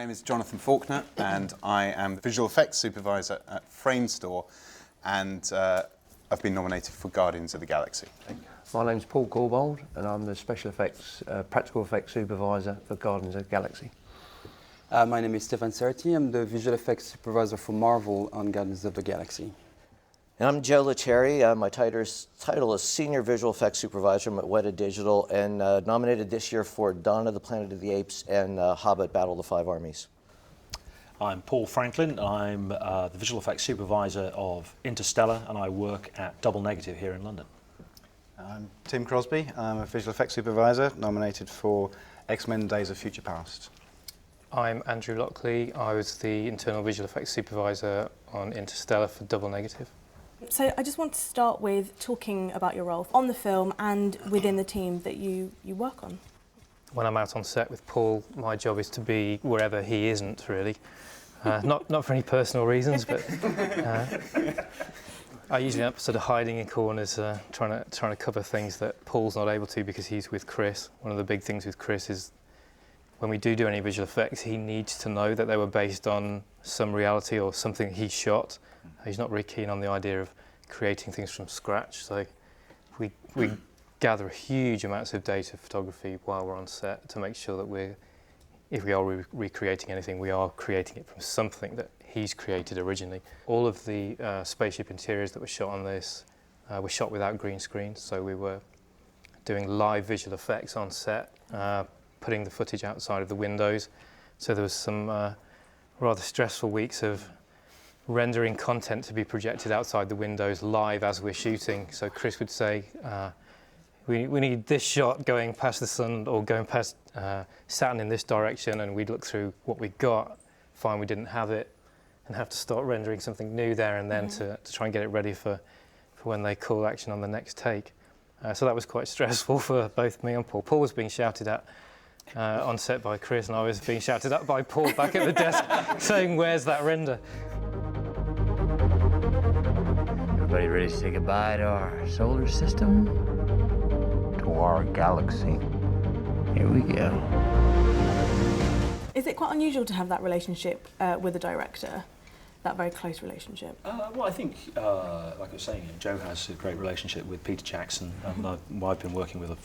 name is Jonathan Faulkner, and I am the visual effects supervisor at Framestore, and I've been nominated for Guardians of the Galaxy. My name's Paul Corbold, and I'm the special effects, practical effects supervisor for Guardians of the Galaxy. My name is Stefan Serti. I'm the visual effects supervisor for Marvel on Guardians of the Galaxy. And I'm Joe Lettieri. My title is Senior Visual Effects Supervisor. I'm at Weta Digital and nominated this year for Dawn of the Planet of the Apes and Hobbit Battle of the Five Armies. I'm Paul Franklin. I'm the Visual Effects Supervisor of Interstellar, and I work at Double Negative here in London. I'm Tim Crosby. I'm a Visual Effects Supervisor nominated for X-Men Days of Future Past. I'm Andrew Lockley. I was the Internal Visual Effects Supervisor on Interstellar for Double Negative. So I just want to start with talking about your role on the film and within the team that you work on. When I'm out on set with Paul, my job is to be wherever he isn't, really. Not for any personal reasons, but I usually end up sort of hiding in corners, trying to cover things that Paul's not able to because he's with Chris. One of the big things with Chris is when we do any visual effects, he needs to know that they were based on some reality or something he shot. He's not really keen on the idea of creating things from scratch, so we gather huge amounts of data photography while we're on set to make sure that if we are recreating anything, we are creating it from something that he's created originally. All of the spaceship interiors that were shot on this were shot without green screen, so we were doing live visual effects on set, putting the footage outside of the windows. So there was some rather stressful weeks of rendering content to be projected outside the windows live as we're shooting. So Chris would say, we need this shot going past the sun or going past Saturn in this direction, and we'd look through what we got, find we didn't have it, and have to start rendering something new there and then to try and get it ready for when they call action on the next take. So that was quite stressful for both me and Paul. Paul was being shouted at on set by Chris, and I was being shouted at by Paul back at the desk saying, "Where's that render?" Everybody ready to say goodbye to our solar system? To our galaxy. Here we go. Is it quite unusual to have that relationship with a director, that very close relationship? Well, I think, like I was saying, Joe has a great relationship with Peter Jackson, and I've been working with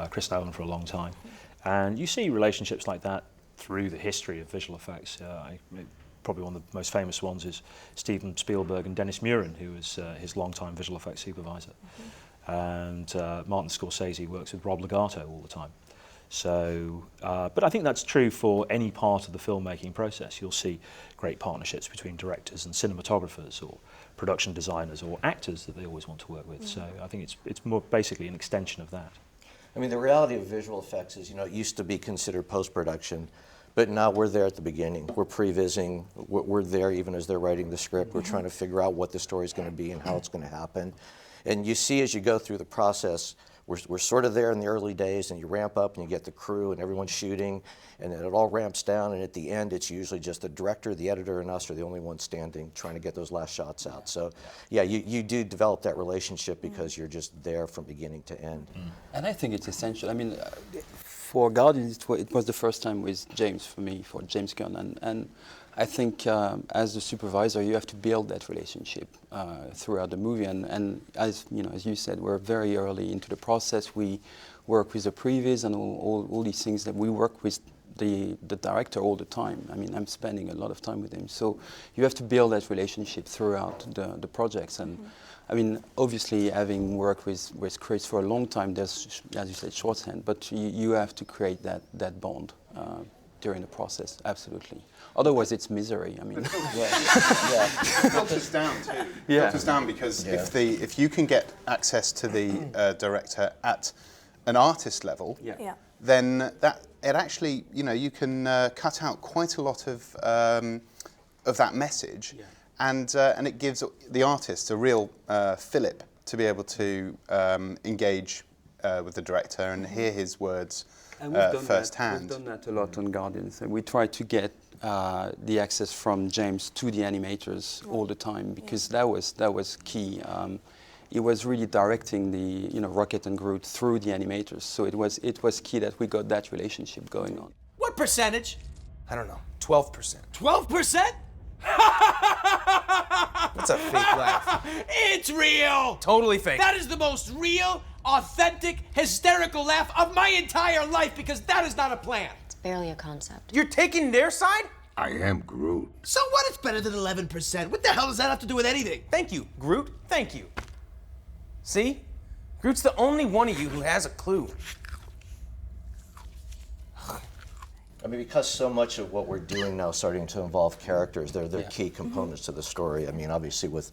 Chris Nolan for a long time. And you see relationships like that through the history of visual effects. Probably one of the most famous ones is Steven Spielberg and Dennis Muren, who was his longtime visual effects supervisor. And Martin Scorsese works with Rob Legato all the time. So, but I think that's true for any part of the filmmaking process. You'll see great partnerships between directors and cinematographers or production designers or actors that they always want to work with. So I think it's more basically an extension of that. I mean, the reality of visual effects is, it used to be considered post-production, but now we're there at the beginning. We're pre-vising, we're there even as they're writing the script. We're trying to figure out what the story's going to be and how it's going to happen. And you see as you go through the process, we're sort of there in the early days, and you ramp up and you get the crew and everyone's shooting, and then it all ramps down, and at the end it's usually just the director, the editor, and us are the only ones standing trying to get those last shots out. So yeah, you do develop that relationship because you're just there from beginning to end. And I think it's essential. I mean, for Guardians, it was the first time with James, for me, for James Gunn, and I think as the supervisor, you have to build that relationship throughout the movie. And as you said, we're very early into the process. We work with the previs and all these things that we work with the director all the time. I mean, I'm spending a lot of time with him. So you have to build that relationship throughout the projects. And I mean, obviously, having worked with Chris for a long time, there's, as you said, shorthand, but you have to create that bond during the process, absolutely. Otherwise, it's misery. I mean, It filters down too. It filters down because if you can get access to the director at an artist level, then it actually you can cut out quite a lot of that message, and it gives the artist a real fillip to be able to engage with the director and hear his words. And we've done firsthand. We've done that a lot on Guardians. We try to get the access from James to the animators all the time because that was key. It was really directing the Rocket and Groot through the animators. So it was key that we got that relationship going on. What percentage I don't know, 12%. 12%? That's a fake laugh. It's real! Totally fake. That is the most real, authentic, hysterical laugh of my entire life because that is not a plan. It's barely a concept. You're taking their side? I am Groot. So what? It's better than 11%. What the hell does that have to do with anything? Thank you, Groot. Thank you. See? Groot's the only one of you who has a clue. I mean, because so much of what we're doing now is starting to involve characters, they're key components to the story. I mean, obviously with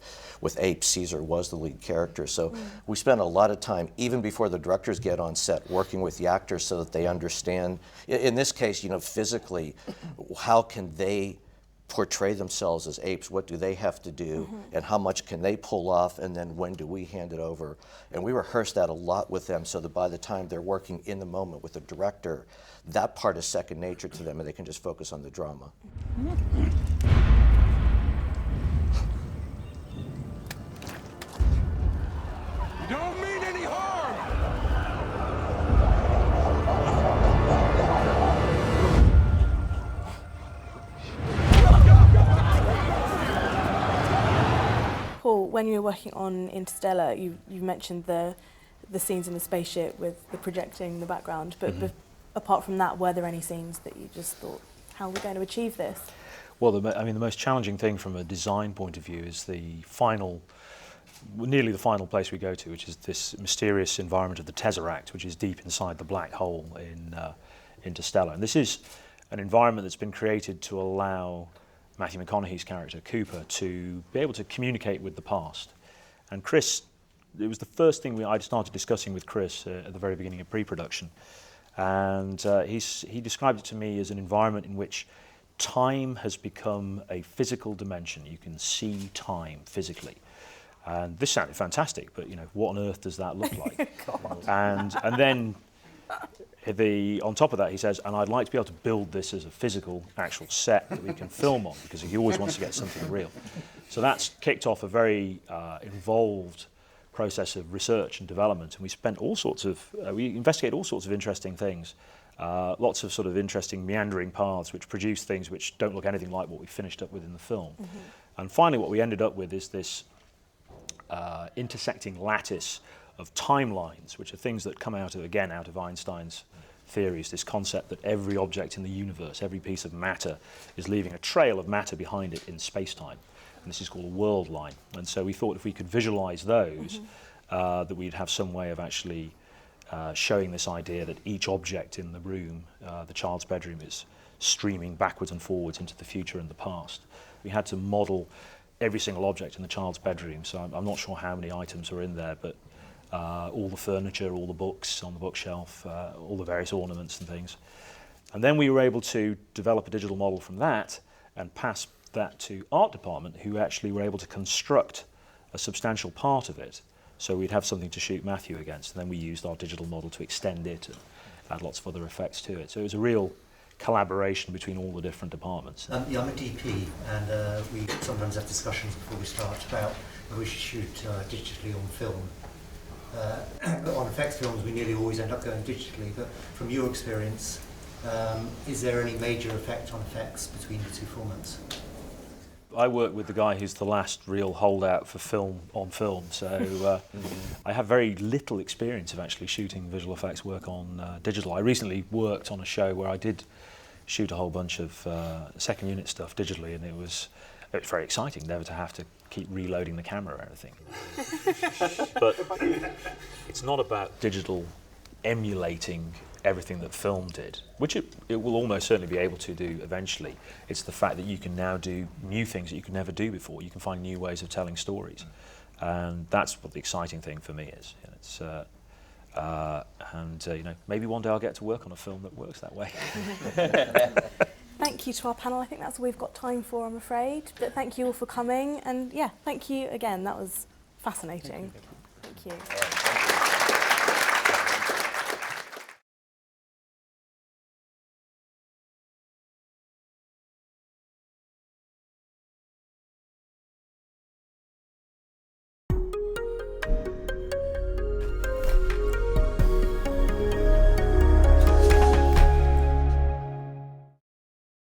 Ape, Caesar was the lead character, so we spend a lot of time, even before the directors get on set, working with the actors so that they understand, in this case, you know, physically, how can they portray themselves as apes, what do they have to do, and how much can they pull off, and then when do we hand it over? And we rehearse that a lot with them so that by the time they're working in the moment with the director, that part is second nature to them and they can just focus on the drama. You don't mean any harm! Paul, when you were working on Interstellar, you mentioned the scenes in the spaceship with the projecting in the background, but apart from that, were there any scenes that you just thought, how are we going to achieve this? Well, the most challenging thing from a design point of view is nearly the final place we go to, which is this mysterious environment of the Tesseract, which is deep inside the black hole in Interstellar. And this is an environment that's been created to allow Matthew McConaughey's character, Cooper, to be able to communicate with the past. And Chris, it was the first thing I started discussing with Chris at the very beginning of pre-production. And he described it to me as an environment in which time has become a physical dimension. You can see time physically. And this sounded fantastic, but you know, what on earth does that look like? and then on top of that, he says, and I'd like to be able to build this as a physical, actual set that we can film on, because he always wants to get something real. So that's kicked off a very involved process of research and development, and we investigated all sorts of interesting things, lots of sort of interesting meandering paths which produce things which don't look anything like what we finished up with in the film. And finally what we ended up with is this intersecting lattice of timelines, which are things that come out of Einstein's theories, this concept that every object in the universe, every piece of matter is leaving a trail of matter behind it in space-time. And this is called a world line. And so we thought if we could visualize those, that we'd have some way of actually showing this idea that each object in the room, the child's bedroom, is streaming backwards and forwards into the future and the past. We had to model every single object in the child's bedroom, so I'm not sure how many items are in there, but all the furniture, all the books on the bookshelf, all the various ornaments and things. And then we were able to develop a digital model from that and pass that to art department, who actually were able to construct a substantial part of it, so we'd have something to shoot Matthew against. And then we used our digital model to extend it and add lots of other effects to it. So it was a real collaboration between all the different departments. Yeah, I'm a DP, and we sometimes have discussions before we start about whether we should shoot digitally on film. But on effects films, we nearly always end up going digitally. But from your experience, is there any major effect on effects between the two formats? I work with the guy who's the last real holdout for film on film, so I have very little experience of actually shooting visual effects work on digital. I recently worked on a show where I did shoot a whole bunch of second unit stuff digitally, and it was very exciting never to have to keep reloading the camera or anything. But it's not about digital emulating everything that film did, which it will almost certainly be able to do eventually. It's the fact that you can now do new things that you could never do before. You can find new ways of telling stories, and that's what the exciting thing for me is. And it's, you know, maybe one day I'll get to work on a film that works that way. Thank you to our panel. I think that's all we've got time for, I'm afraid. But thank you all for coming, and yeah, thank you again. That was fascinating. Thank you.